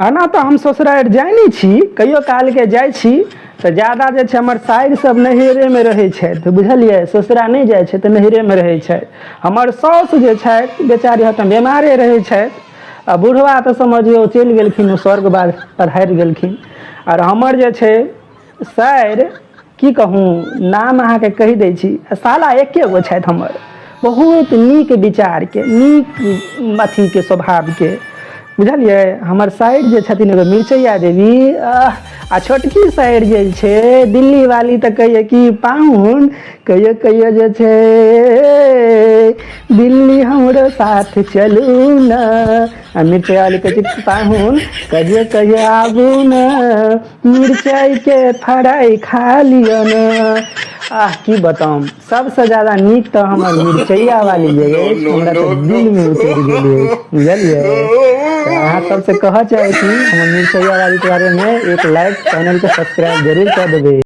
आना तो हम ससुरारि जाय नहीं छी, कहियो काल के जाय छी तो ज्यादा जे छै हमर साइर सब नैहरे में रहे छथि, बुझलियै। ससुरा नहीं जाय छै तो नैहरे में रहे छथि। हमर साउस जे छथि बेचारी हतम बीमारे रहे छथि, आ बुढ़वा तो समझियो चलि गेलखिन स्वर्गवास पधारि गेलखिन। और हमर जे छै साइर की कहूँ नाम अहाँके कहि दै छी, साला एके गो छथि हमर, बहुत नीक विचार के, नीक अथी के स्वभाव के, बुझलियै। हमर साइर जे छथिन एगो मिर्चैया देवी, आ छोटकी साइर जे छै दिल्ली वाली तऽ कहिए कि पाहुन, कहियो कहियो जे छै दिल्ली हमरो साथ चलू न। आ मिर्चैया वाली कहै छै पाहुन कहियो कहियो आबू न, मिर्चाई के फ्राई खा लियो न। की बताऊं, सबसे ज्यादा नीक तो हमर मिर्चैया वाली जे अछि, हमरा तऽ दिल में उतरि गेल अछि, बुझलियै। तो अहाँ सबसे कहऽ चाहै छी हमर मिर्चैया वाली के बारे में एक लाइक, चैनल के सब्सक्राइब जरूर कर देबै।